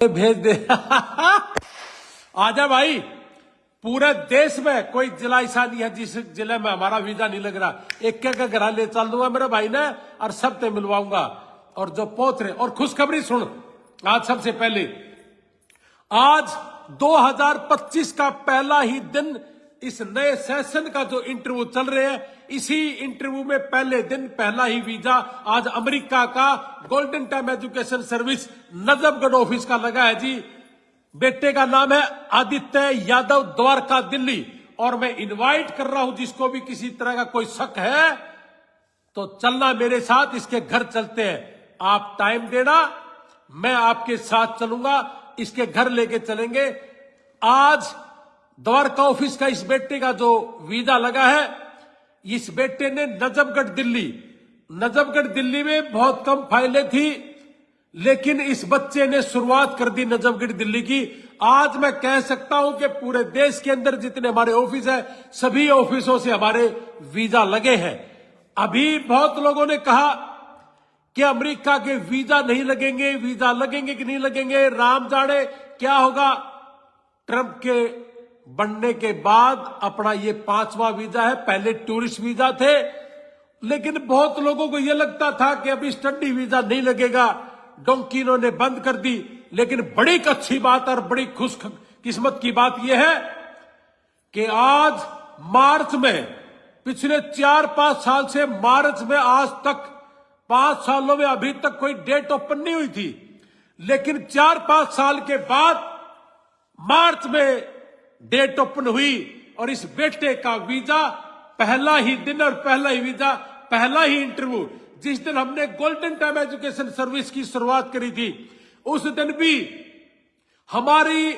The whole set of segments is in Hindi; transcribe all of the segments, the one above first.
भेज दे। आजा भाई, पूरे देश में कोई जिला ऐसा नहीं है जिस जिले में हमारा वीजा नहीं लग रहा। एक एक घर ले चल दूंगा मेरे भाई ने और सब ते मिलवाऊंगा। और जो पहुंच रहे, और खुशखबरी सुन, आज सबसे पहले, आज 2025 का पहला ही दिन इस नए सेशन का जो इंटरव्यू चल रहे हैं, इसी इंटरव्यू में पहले दिन पहला ही वीजा आज अमेरिका का golden time education service Najafgarh office का लगा है जी। बेटे का नाम है आदित्य यादव, द्वारका, दिल्ली। और मैं इनवाइट कर रहा हूं जिसको भी किसी तरह का कोई शक है तो चलना मेरे साथ, इसके घर चलते हैं। आप टाइम देना, मैं आपके साथ चलूंगा, इसके घर लेके चलेंगे। आज द्वारका ऑफिस का इस बेटे का जो वीजा लगा है, इस बेटे ने नजफगढ़ दिल्ली में बहुत कम फाइलें थी, लेकिन इस बच्चे ने शुरुआत कर दी नजफगढ़ दिल्ली की। आज मैं कह सकता हूं कि पूरे देश के अंदर जितने हमारे ऑफिस है, सभी ऑफिसों से हमारे वीजा लगे हैं। अभी बहुत लोगों ने कहा कि अमेरिका के वीजा नहीं लगेंगे, वीजा लगेंगे कि नहीं लगेंगे, राम जाने क्या होगा। ट्रंप के बनने के बाद अपना ये 5वां वीजा है। पहले टूरिस्ट वीजा थे, लेकिन बहुत लोगों को यह लगता था कि अभी स्टडी वीजा नहीं लगेगा, डोंकी इन्होंने बंद कर दी। लेकिन बड़ी अच्छी बात और बड़ी खुश किस्मत की बात यह है कि आज मार्च में, पिछले 4-5 साल से मार्च में आज तक 5 सालों में अभी तक कोई डेट ओपन नहीं हुई थी, लेकिन 4-5 साल के बाद मार्च में डेट ओपन हुई। और इस बेटे का वीजा पहला ही दिन और पहला ही वीजा, पहला ही इंटरव्यू, जिस दिन हमने गोल्डन टाइम एजुकेशन सर्विस की शुरुआत करी थी, उस दिन भी हमारी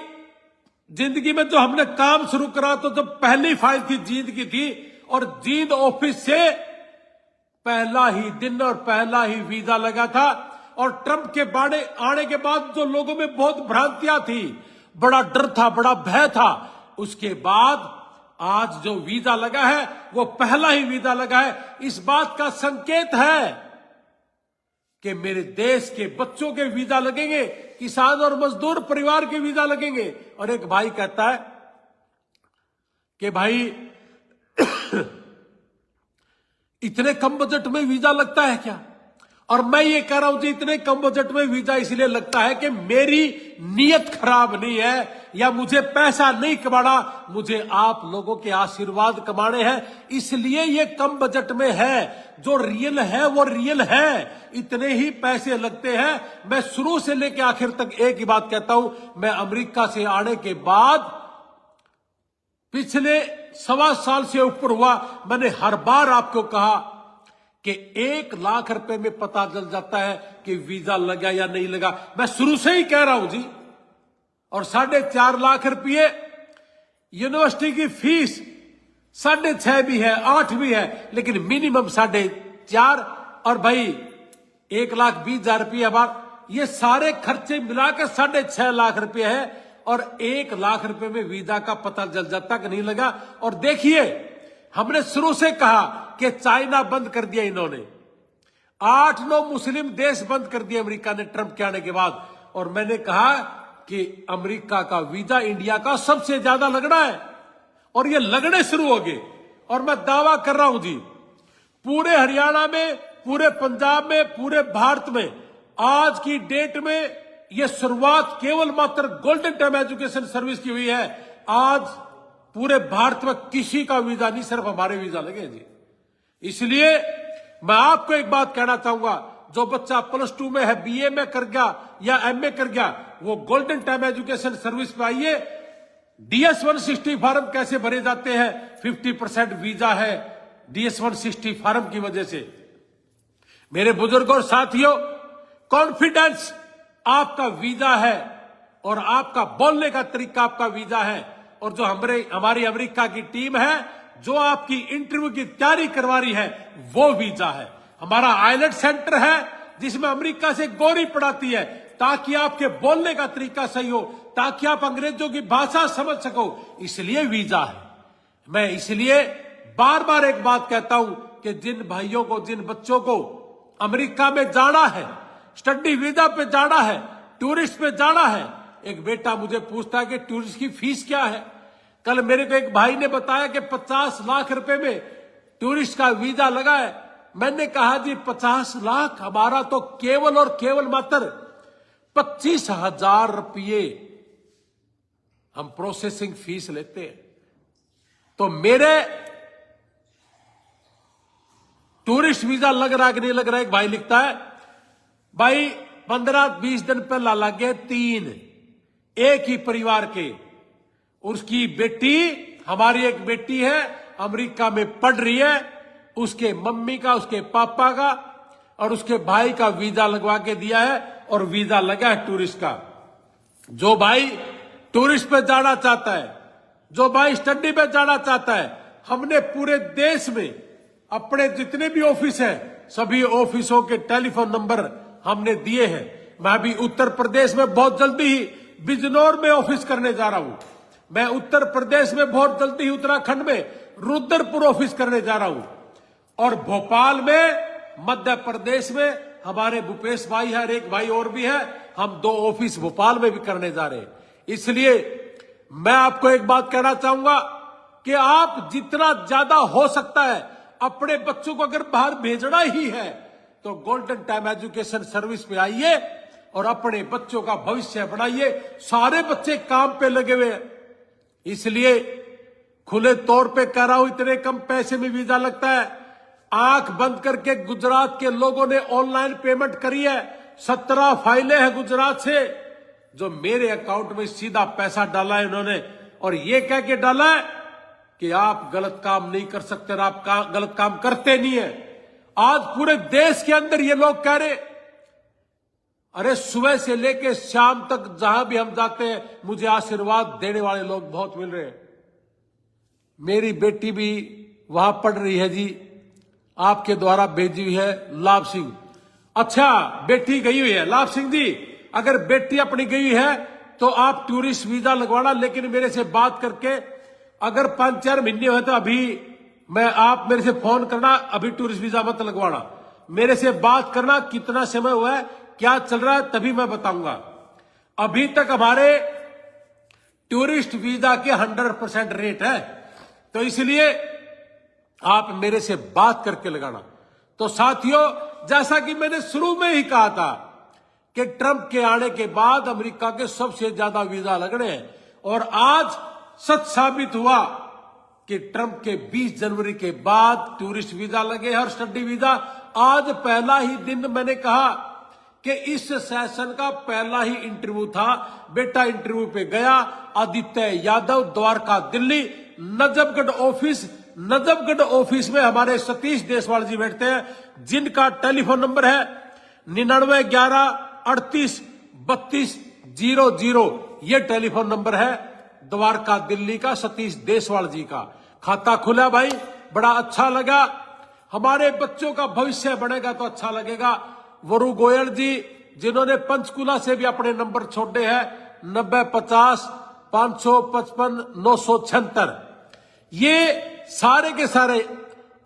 जिंदगी में जो हमने काम शुरू करा तो जब पहली फाइल थी जींद की थी, और जींद ऑफिस से पहला ही दिन और पहला ही वीजा लगा था। और ट्रंप के आने के बाद जो लोगों में बहुत भ्रांतियां थी, बड़ा डर था, बड़ा भय था, उसके बाद आज जो वीजा लगा है वो पहला ही वीजा लगा है। इस बात का संकेत है कि मेरे देश के बच्चों के वीजा लगेंगे, किसान और मजदूर परिवार के वीजा लगेंगे। और एक भाई कहता है कि भाई इतने कम बजट में वीजा लगता है क्या? और मैं ये कह रहा हूं जी, इतने कम बजट में वीजा इसलिए लगता है कि मेरी नीयत खराब नहीं है, या मुझे पैसा नहीं कमाना, मुझे आप लोगों के आशीर्वाद कमाने हैं, इसलिए ये कम बजट में है। जो रियल है वो रियल है, इतने ही पैसे लगते हैं। मैं शुरू से लेकर आखिर तक एक ही बात कहता हूं, मैं अमेरिका से आने के बाद पिछले 1.25 साल से ऊपर हुआ, मैंने हर बार आपको कहा कि 1 लाख रुपए में पता चल जाता है कि वीजा लगा या नहीं लगा। मैं शुरू से ही कह रहा हूं जी। और 4.5 लाख रुपये यूनिवर्सिटी की फीस, 6.5 भी है, 8 भी है, लेकिन मिनिमम 4.5। और भाई 1,20,000 रुपये बार, ये सारे खर्चे मिलाकर 6.5 लाख रुपये है। और 1 लाख रुपए में वीजा का पता चल जाता कि नहीं लगा। और देखिए, हमने शुरू से कहा कि चाइना बंद कर दिया इन्होंने, 8-9 मुस्लिम देश बंद कर दिए अमेरिका ने ट्रंप के आने के बाद। और मैंने कहा कि अमेरिका का वीजा इंडिया का सबसे ज्यादा लगना है, और ये लगने शुरू हो गए। और मैं दावा कर रहा हूं जी, पूरे हरियाणा में, पूरे पंजाब में, पूरे भारत में आज की डेट में ये शुरुआत केवल मात्र गोल्डन टाइम एजुकेशन सर्विस की हुई है। आज पूरे भारत में किसी का वीजा नहीं, सिर्फ हमारे वीजा लगे जी। इसलिए मैं आपको एक बात कहना चाहूंगा, जो बच्चा +2 में है, BA में कर गया या MA कर गया, वो गोल्डन टाइम एजुकेशन सर्विस पे आइए। DS 160 फॉर्म कैसे भरे जाते हैं? 50% वीजा है DS 160 फॉर्म की वजह से। मेरे बुजुर्गों और साथियों, कॉन्फिडेंस आपका वीजा है, और आपका बोलने का तरीका आपका वीजा है। और जो हमारी अमेरिका की टीम है, जो आपकी इंटरव्यू की तैयारी करवा रही है, वो वीजा है। हमारा आइलेट सेंटर है जिसमें अमेरिका से गोरी पढ़ाती है, ताकि आपके बोलने का तरीका सही हो, ताकि आप अंग्रेजों की भाषा समझ सको, इसलिए वीजा है। मैं इसलिए बार बार एक बात कहता हूं कि जिन भाइयों को, जिन बच्चों को अमेरिका में जाना है, स्टडी वीजा पे जाना है, टूरिस्ट पे जाना है। एक बेटा मुझे पूछता है कि टूरिस्ट की फीस क्या है। कल मेरे को एक भाई ने बताया कि 50 लाख रुपए में टूरिस्ट का वीजा लगा है। मैंने कहा जी 50 लाख, हमारा तो केवल और केवल मात्र 25,000 रुपये हम प्रोसेसिंग फीस लेते हैं। तो मेरे टूरिस्ट वीजा लग रहा है कि नहीं लग रहा है। एक भाई लिखता है भाई 15-20 दिन पहला लगे 3 एक ही परिवार के, उसकी बेटी, हमारी एक बेटी है अमेरिका में पढ़ रही है, उसके मम्मी का, उसके पापा का और उसके भाई का वीजा लगवा के दिया है और वीजा लगा है टूरिस्ट का। जो भाई टूरिस्ट पे जाना चाहता है, जो भाई स्टडी पे जाना चाहता है, हमने पूरे देश में अपने जितने भी ऑफिस हैं सभी ऑफिसों के टेलीफोन नंबर हमने दिए हैं। मैं भी उत्तर प्रदेश में बहुत जल्दी ही बिजनौर में ऑफिस करने जा रहा हूं। मैं उत्तर प्रदेश में बहुत जल्दी ही उत्तराखंड में रुद्रपुर ऑफिस करने जा रहा हूं और भोपाल में, मध्य प्रदेश में हमारे भूपेश भाई है और एक भाई और भी है। हम 2 ऑफिस भोपाल में भी करने जा रहे हैं। इसलिए मैं आपको एक बात कहना चाहूंगा कि आप जितना ज्यादा हो सकता है अपने बच्चों को अगर बाहर भेजना ही है तो गोल्डन टाइम एजुकेशन सर्विस पे आइए और अपने बच्चों का भविष्य बनाइए। सारे बच्चे काम पे लगे हुए हैं, इसलिए खुले तौर पे कह रहा हूं, इतने कम पैसे में वीजा लगता है। आंख बंद करके गुजरात के लोगों ने ऑनलाइन पेमेंट करी है। 17 फाइलें हैं गुजरात से जो मेरे अकाउंट में सीधा पैसा डाला है उन्होंने, और ये कह के डाला है कि आप गलत काम नहीं कर सकते और आप गलत काम करते नहीं है। आज पूरे देश के अंदर ये लोग कह रहे, अरे सुबह से लेके शाम तक जहां भी हम जाते हैं मुझे आशीर्वाद देने वाले लोग बहुत मिल रहे हैं। मेरी बेटी भी वहां पढ़ रही है जी, आपके द्वारा भेजी हुई है, लाभ सिंह। अच्छा, बेटी गई हुई है लाभ सिंह जी, अगर बेटी अपनी गई है तो आप टूरिस्ट वीजा लगवाना, लेकिन मेरे से बात करके अगर 5-4 महीने हुए तो अभी आप मेरे से फोन करना, अभी टूरिस्ट वीजा मत लगवाना, मेरे से बात करना कितना समय हुआ है, क्या चल रहा है, तभी मैं बताऊंगा। अभी तक हमारे टूरिस्ट वीजा के 100% रेट है, तो इसलिए आप मेरे से बात करके लगाना। तो साथियों, जैसा कि मैंने शुरू में ही कहा था कि ट्रंप के आने के बाद अमेरिका के सबसे ज्यादा वीजा लगने हैं, और आज सच साबित हुआ कि ट्रंप के 20 जनवरी के बाद टूरिस्ट वीजा लगे और स्टडी वीजा। आज पहला ही दिन मैंने कहा कि इस सेशन का पहला ही इंटरव्यू था, बेटा इंटरव्यू पे गया, आदित्य यादव, द्वारका दिल्ली, नजफगढ़ ऑफिस में हमारे सतीश देशवाल जी बैठते हैं, जिनका टेलीफोन नंबर है 9911383200। ये टेलीफोन नंबर है द्वारका दिल्ली का, सतीश देशवाल जी का। खाता खुला भाई, बड़ा अच्छा लगा। हमारे बच्चों का भविष्य बनेगा तो अच्छा लगेगा। वरु गोयल जी, जिन्होंने पंचकुला से भी अपने नंबर छोड़े हैं, 9050-555-976। ये सारे के सारे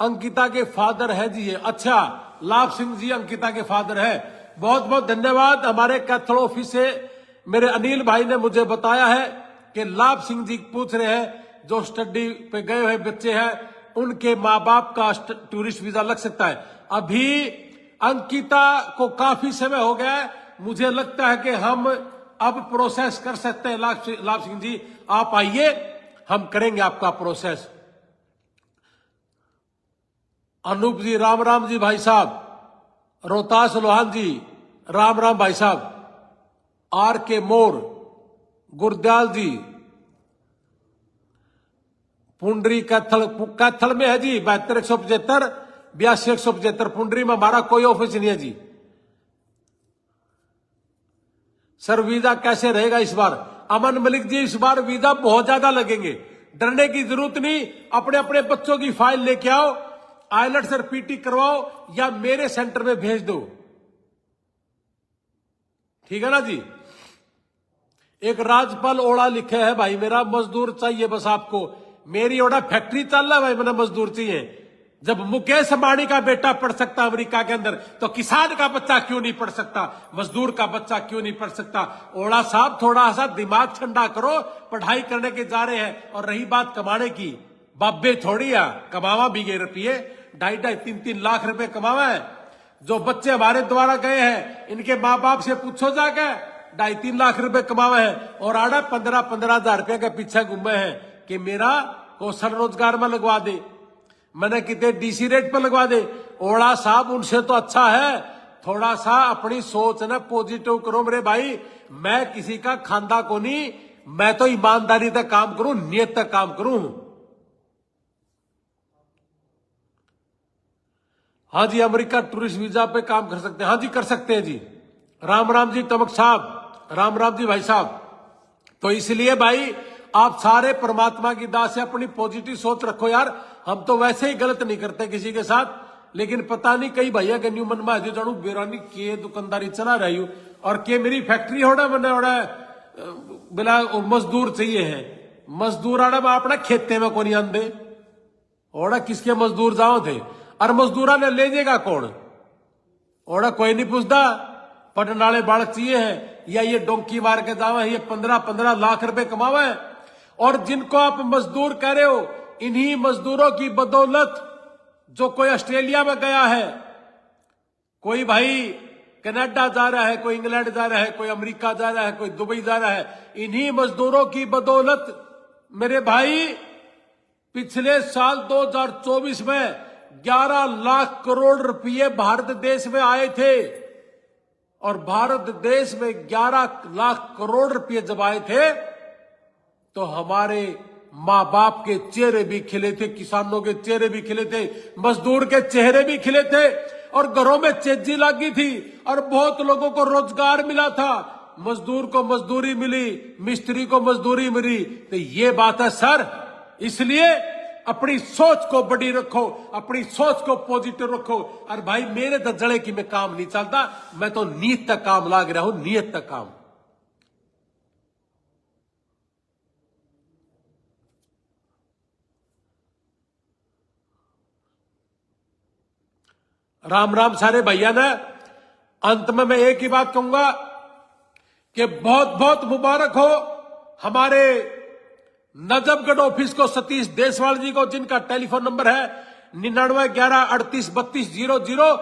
अंकिता के फादर है जी। ये अच्छा, लाभ सिंह जी अंकिता के फादर है। बहुत बहुत धन्यवाद। हमारे कैथल ऑफिस से मेरे अनिल भाई ने मुझे बताया है कि लाभ सिंह जी पूछ रहे हैं जो स्टडी पे गए हुए बच्चे हैं उनके माँ बाप का टूरिस्ट वीजा लग सकता है। अभी अंकिता को काफी समय हो गया है, मुझे लगता है कि हम अब प्रोसेस कर सकते हैं। लाभ सिंह जी आप आइए, हम करेंगे आपका प्रोसेस। अनूप जी, राम राम जी भाई साहब। रोहतास लोहान जी, राम राम भाई साहब। आर के मोर, गुरदयाल जी, पुंडरी कैथल में है जी 72-175, 82-175। पुंडरी में हमारा कोई ऑफिस नहीं है जी। सर वीजा कैसे रहेगा इस बार? अमन मलिक जी, इस बार वीजा बहुत ज्यादा लगेंगे, डरने की जरूरत नहीं। अपने अपने बच्चों की फाइल लेके आओ, आइलेट्स और पीटी करवाओ या मेरे सेंटर में भेज दो, ठीक है ना जी। एक राजपाल ओड़ा लिखे है भाई, मेरा मजदूर चाहिए बस आपको। मेरी ओड़ा फैक्ट्री चल रहा है भाई, मेरा मजदूर चाहिए। जब मुकेश अंबानी का बेटा पढ़ सकता अमेरिका के अंदर, तो किसान का बच्चा क्यों नहीं पढ़ सकता, मजदूर का बच्चा क्यों नहीं पढ़ सकता। ओड़ा साहब थोड़ा सा दिमाग ठंडा करो, पढ़ाई करने के जा रहे हैं। और रही बात कमाने की, बाबे थोड़ी है, कमावा भी गए रुपये, 2.5-3 लाख रुपए कमावा है। जो बच्चे हमारे द्वारा गए हैं, इनके माँ बाप से पूछो जाकर, 2.5-3 लाख रुपए कमावा है। और आड़ा 15-15 हजार रुपए के पीछे घूमे हैं कि मेरा कौशल रोजगार में लगवा दे, मैंने कितने डीसी रेट पर लगवा दे। ओड़ा साहब उनसे तो अच्छा है, थोड़ा सा अपनी सोच ना पॉजिटिव करो मेरे भाई। मैं किसी का खांदा को नहीं, मैं तो ईमानदारी तक काम करूं, नियत तक काम करूं। हाँ जी, अमेरिका टूरिस्ट वीजा पे काम कर सकते हैं, हाँ जी कर सकते हैं जी। राम राम जी तमक साहब, राम राम जी भाई साहब। तो इसलिए भाई आप सारे परमात्मा की दास से अपनी पॉजिटिव सोच रखो यार। हम तो वैसे ही गलत नहीं करते किसी के साथ, लेकिन पता नहीं कई भैया के न्यू मन में जो जानू बेरानी के दुकानदारी चला रही हूं, और के मेरी फैक्ट्री होना मैंने ओड़ा बिला मजदूर चाहिए है, मजदूर आड़ा मैं अपना खेते में कोनी आंदे, ओड़ा किसके मजदूर जाओ थे, और मजदूरा ने ले जाएगा कौन, ओड़ा कोई नहीं पूछता। पटन वाले बालक चाहिए है, या ये डोंकी मार के जावा है, ये 15-15 लाख रुपए कमावा है। और जिनको आप मजदूर कह रहे हो, इन्हीं मजदूरों की बदौलत जो कोई ऑस्ट्रेलिया में गया है, कोई भाई कनाडा जा रहा है, कोई इंग्लैंड जा रहा है, कोई अमेरिका जा रहा है, कोई दुबई जा रहा है, इन्हीं मजदूरों की बदौलत मेरे भाई पिछले साल 2024 में 11 लाख करोड़ रुपए भारत देश में आए थे। और भारत देश में 11 लाख करोड़ रुपए जब आए थे, तो हमारे मां बाप के चेहरे भी खिले थे, किसानों के चेहरे भी खिले थे, मजदूर के चेहरे भी खिले थे, और घरों में तेजी लगी थी, और बहुत लोगों को रोजगार मिला था। मजदूर को मजदूरी मिली, मिस्त्री को मजदूरी मिली। तो ये बात है सर, इसलिए अपनी सोच को बड़ी रखो, अपनी सोच को पॉजिटिव रखो। और भाई मेरे दजड़े की में काम नहीं चलता, मैं तो नीयत तक काम लाग रहा हूं, नीयत तक काम। राम राम सारे भैया ने। अंत में मैं एक ही बात कहूंगा कि बहुत बहुत मुबारक हो हमारे नजफगढ़ ऑफिस को, सतीश देसवाल जी को, जिनका टेलीफोन नंबर है 9911383200।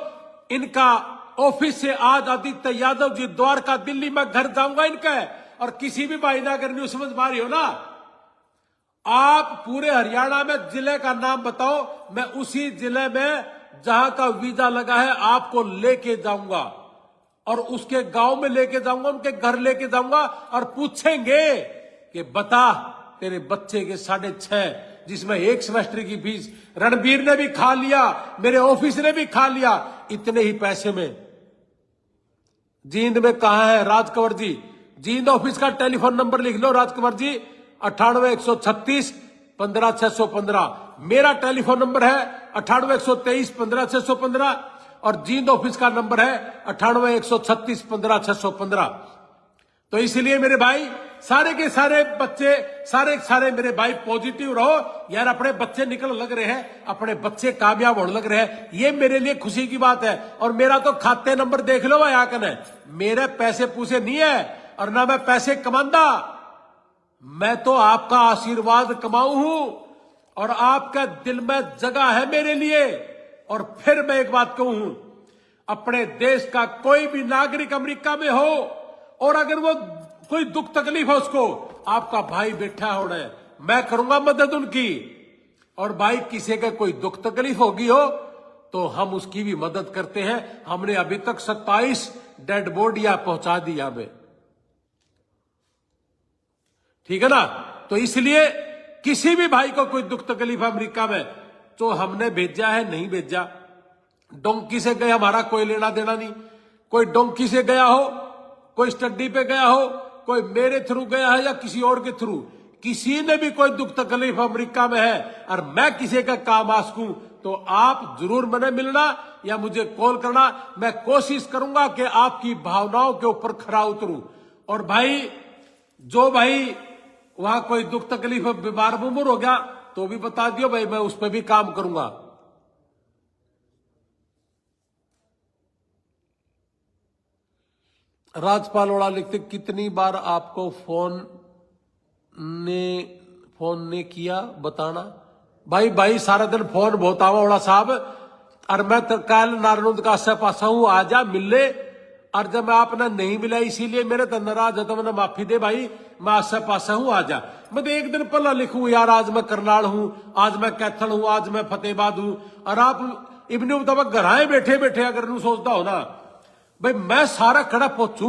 इनका ऑफिस से आज आदित्य यादव जी द्वारका दिल्ली में घर जाऊंगा इनका। और किसी भी भाई ना अगर न्यूज समझ पा रही हो ना, आप पूरे हरियाणा में जिले का नाम बताओ, मैं उसी जिले में जहां का वीजा लगा है आपको लेके जाऊंगा, और उसके गांव में लेके जाऊंगा, उनके घर लेके जाऊंगा, और पूछेंगे कि बता तेरे बच्चे के 6.5 जिसमें 1 सेमेस्टर की फीस रणबीर ने भी खा लिया, मेरे ऑफिस ने भी खा लिया, इतने ही पैसे में जींद में कहा है राजकंवर जी। जींद ऑफिस का टेलीफोन नंबर लिख लो राजकंवर जी, 98-136-15-615। मेरा टेलीफोन नंबर है 98-123-15-615, और जींद ऑफिस का नंबर है 98-136-15-615। तो इसलिए मेरे भाई सारे के सारे बच्चे, सारे मेरे भाई पॉजिटिव रहो यार। अपने बच्चे निकल लग रहे हैं, अपने बच्चे कामयाब होने लग रहे हैं, ये मेरे लिए खुशी की बात है। और मेरा तो खाते नंबर देख लो भाई, आकन है, मेरे पैसे पूछे नहीं है, और ना मैं पैसे कमांदा, मैं तो आपका आशीर्वाद कमाऊ हूं, और आपका दिल में जगह है मेरे लिए। और फिर मैं एक बात कहूं, अपने देश का कोई भी नागरिक अमेरिका में हो, और अगर वो कोई दुख तकलीफ है उसको, आपका भाई बैठा होना है, मैं करूंगा मदद उनकी। और भाई किसी का कोई दुख तकलीफ होगी हो तो हम उसकी भी मदद करते हैं। हमने अभी तक 27 डेड बॉडियां पहुंचा दी हमें, ठीक है ना। तो इसलिए किसी भी भाई को कोई दुख तकलीफ है अमेरिका में, तो हमने भेजा है, नहीं भेजा। डोंकी से गए, हमारा कोई लेना देना नहीं। कोई डोंकी से गया हो, कोई स्टडी पे गया हो, कोई मेरे थ्रू गया है या किसी और के थ्रू, किसी ने भी कोई दुख तकलीफ अमेरिका में है और मैं किसी का काम आ सकूं, तो आप जरूर मैंने मिलना या मुझे कॉल करना। मैं कोशिश करूंगा कि आपकी भावनाओं के ऊपर खरा उतरूं। और भाई जो भाई वहां कोई दुख तकलीफ बीमार बुमर हो गया तो भी बता दियो भाई, मैं उस पर भी काम करूंगा। राजपाल ओड़ा लिखते, कितनी बार आपको फोन ने किया बताना। भाई सारा दिन फोन बहुत आवा ओड़ा साहब, और मैं तो कल नारायण का आसे पासा हूं, आजा मिल ले। और जब मैं आपने नहीं मिला इसीलिए मेरे तो नाराज है, तो मैंने माफी दे भाई, मैं आसे पासा हूं, आजा। मैं तो एक दिन पहला लिखूं यार, आज मैं करनाल हूं, आज मैं कैथल हूं, आज मैं फतेहबाद हूं, और आप इबन मुताबिक घर आए बैठे बैठे अगर नू सोचता हो ना भाई मैं सारा खड़ा पहुंचू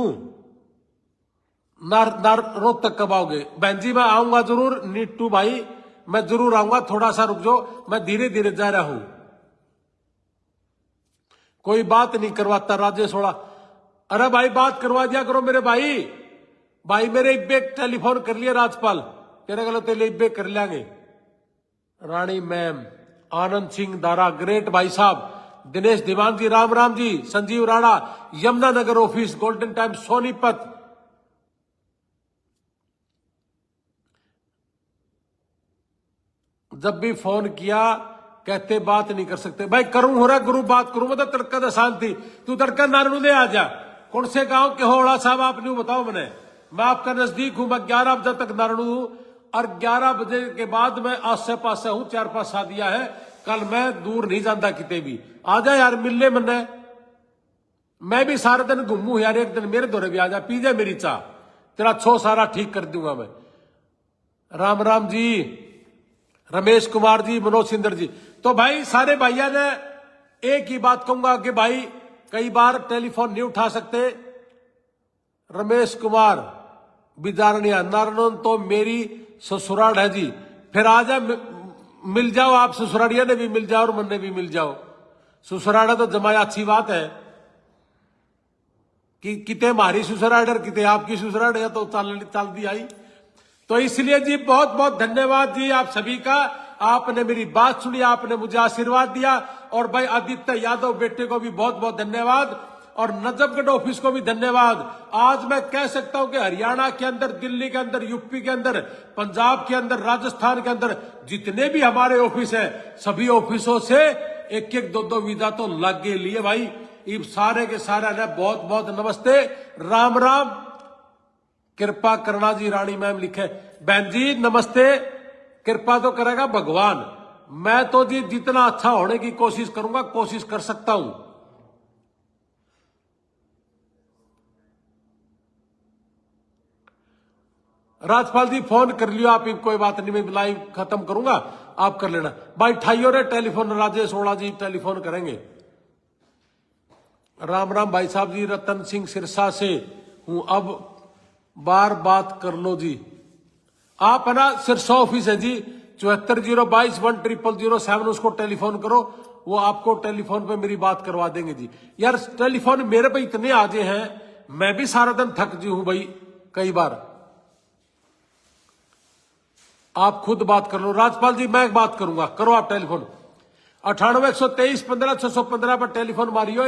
नार रोज तक कब आओगे। बहन जी मैं आऊंगा जरूर, नीटू भाई मैं जरूर आऊंगा, थोड़ा सा रुक जाओ, मैं धीरे धीरे जा रहा हूं। कोई बात नहीं करवाता राजेश ओड़ा। अरे भाई बात करवा दिया करो मेरे भाई मेरे इब्बे टेलीफोन कर लिया राजपाल, तेरे गलत इब्बे कर लेंगे। रानी मैम, आनंद सिंह दारा ग्रेट भाई साहब, Dinesh Diwan ji Ram ji, Sanjeev Rana Yamunanagar office golden time Sonipat, जब भी फोन किया कहते बात नहीं कर सकते। भाई करूं हो रहा गुरु बात करूं, मतलब तड़का तो शांति, तू तड़का नारायण दे आ जा। कौन से गांव के हो ओड़ा साहब आप नहीं बताओ मैंने, मैं आपका नजदीक हूं, मैं 11 बजे तक नारायण हूं, और 11 बजे के बाद मैं आसे पासे हूं, 4-5 शादियां है, कल मैं दूर नहीं जाता किते भी, आ जा यार मिलने मन्ने। मैं भी सारे दिन घूमू यार, एक दिन मेरे दौरे भी आ जा, पी जा मेरी चाह, तेरा छो सारा ठीक कर दूंगा मैं। राम जी, रमेश कुमार जी, मनोज सिंदर जी। तो भाई सारे भैया ने एक ही बात कहूंगा कि भाई कई बार टेलीफोन नहीं उठा सकते। रमेश कुमार बिजारनिया, नारायण तो मेरी ससुराल है जी, फिर आ जा मिल जाओ, आप ससुरालिया ने भी मिल जाओ और मन ने भी मिल जाओ। ससुराल तो जमाया अच्छी बात है कि किते हमारी ससुराल किते आपकी ससुराल है, तो चल दी आई। तो इसलिए जी बहुत बहुत धन्यवाद जी आप सभी का, आपने मेरी बात सुनी, आपने मुझे आशीर्वाद दिया। और भाई आदित्य यादव बेटे को भी बहुत बहुत धन्यवाद, और नजफगढ़ ऑफिस को भी धन्यवाद। आज मैं कह सकता हूं कि हरियाणा के अंदर, दिल्ली के अंदर, यूपी के अंदर, पंजाब के अंदर, राजस्थान के अंदर जितने भी हमारे ऑफिस है, सभी ऑफिसों से 1-1, 2-2 वीजा तो लग गए लिए भाई। ये सारे के सारे ने बहुत बहुत नमस्ते, राम, कृपा करना जी। रानी मैम लिखे, बहन जी नमस्ते, कृपा तो करेगा भगवान, मैं तो जी जितना अच्छा होने की कोशिश करूंगा, कोशिश कर सकता हूं। राजपाल जी फोन कर लियो आप, कोई बात नहीं, मैं लाइव खत्म करूंगा, आप कर लेना। भाई ठाइयो रे टेलीफोन, राजेश ओड़ा जी टेलीफोन करेंगे। राम भाई साहब जी, रतन सिंह सिरसा से हूं, अब बार बात कर लो जी। आप है ना सिरसा ऑफिस है जी, 7402210007, उसको टेलीफोन करो, वो आपको टेलीफोन पे मेरी बात करवा देंगे जी। यार टेलीफोन मेरे पे इतने आजे हैं, मैं भी सारा दिन थक जी हूं भाई, कई बार आप खुद बात कर लो। राजपाल जी मैं बात करूंगा, करो आप टेलीफोन, 98-123-15-615 पर टेलीफोन मारियो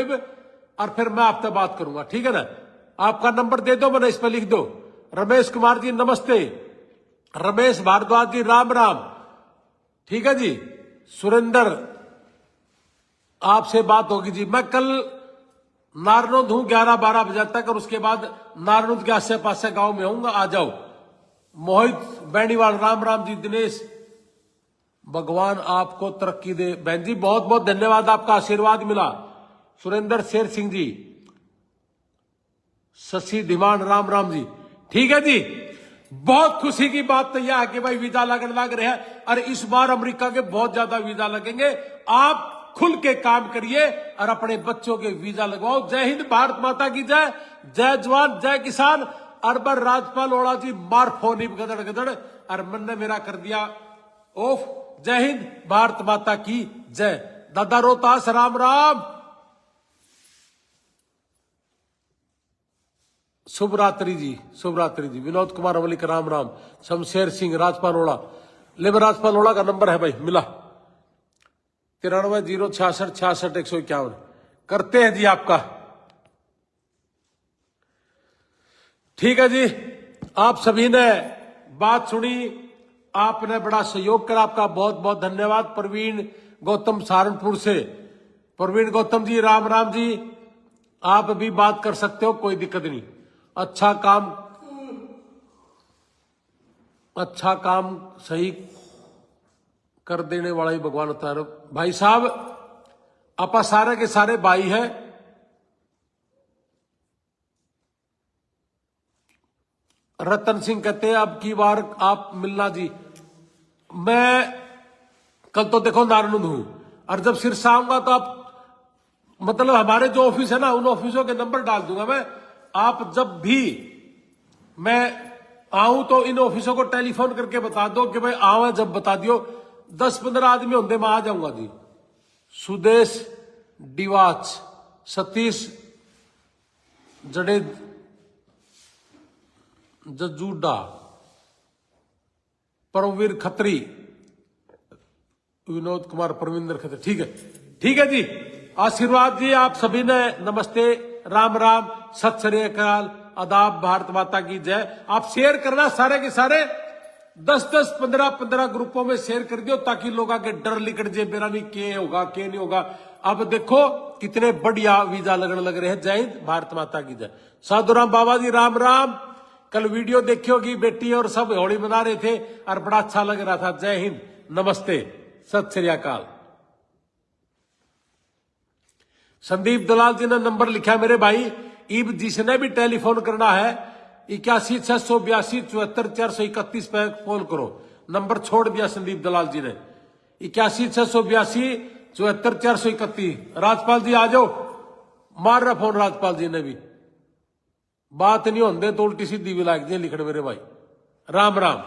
और फिर मैं आपसे बात करूंगा, ठीक है ना। आपका नंबर दे दो, मैंने इस पर लिख दो। रमेश कुमार जी नमस्ते, रमेश भारद्वाज जी राम, ठीक है जी। सुरेंद्र आपसे बात होगी जी, मैं कल नारनौंद हूं 11-12 बजे तक, और उसके बाद नारनौंद के आसे पासे गांव में होऊंगा, आ जाओ। मोहित बैनीवाल राम जी, दिनेश भगवान आपको तरक्की दे। बहन जी बहुत बहुत धन्यवाद, आपका आशीर्वाद मिला। सुरेंद्र शेर सिंह जी, शशि धीमान राम जी, ठीक है जी। बहुत खुशी की बात तो यह है कि भाई वीजा लग रहे हैं, और इस बार अमेरिका के बहुत ज्यादा वीजा लगेंगे। आप खुल के काम करिए और अपने बच्चों के वीजा लगवाओ। जय हिंद, भारत माता की जय, जय जवान जय किसान। अरबर राजपाल ओड़ा जी मार फोन गदड़, और मन ने मेरा कर दिया ओफ। जय हिंद, भारत माता की जय। दादा रोहतास राम। शुभ रात्रि जी। विनोद कुमार अवलिक राम। शमशेर सिंह राजपाल ओड़ा, लेबर राजपाल ओड़ा का नंबर है भाई, मिला 93-066-66-151। करते हैं जी आपका, ठीक है जी। आप सभी ने बात सुनी, आपने बड़ा सहयोग करा, आपका बहुत बहुत धन्यवाद। प्रवीण गौतम सहारनपुर से, प्रवीण गौतम जी राम जी, आप भी बात कर सकते हो, कोई दिक्कत नहीं। अच्छा काम सही कर देने वाला ही भगवान होता है। भाई साहब, आपा सारे के सारे भाई हैं। रतन सिंह कहते हैं अब की बार आप मिलना जी। मैं कल तो देखो नारायण हूं, और जब सिरसा आऊंगा तो आप मतलब हमारे जो ऑफिस है ना, उन ऑफिसों के नंबर डाल दूंगा मैं। आप जब भी मैं आऊं तो इन ऑफिसों को टेलीफोन करके बता दो कि भाई आवे, जब बता दियो 10-15 आदमी होंगे, मैं आ जाऊंगा जी। सुदेश डिवाच, सतीश जडे जजूडा, परमवीर खत्री, विनोद कुमार, परविंदर खत्री। ठीक है जी। आशीर्वाद जी आप सभी ने। नमस्ते, राम राम, सत श्री अकाल, आदाब, भारत माता की जय। आप शेयर करना सारे के सारे 10-10, 15-15 ग्रुपों में शेयर कर दियो, ताकि लोग आके डर लिकट जे मेरा भी के होगा के नहीं होगा। अब देखो कितने बढ़िया वीजा लगने लग रहे हैं। जय हिंद, भारत माता की जय। साधुराम बाबा जी राम राम। कल वीडियो देखी होगी, बेटी और सब होली मना रहे थे और बड़ा अच्छा लग रहा था। जय हिंद, नमस्ते, सत श्री अकाल। संदीप दलाल जी ने नंबर लिखा मेरे भाई, इब जिसने भी टेलीफोन करना है 81-682-74-431 पे फोन करो। नंबर छोड़ दिया संदीप दलाल जी ने, 81-682-74-431। राजपाल जी आ जाओ, मार रहा फोन राजपाल जी ने भी। बात नहीं होने तो उल्टी सीधी भी लाग जी लिखण मेरे भाई। राम राम।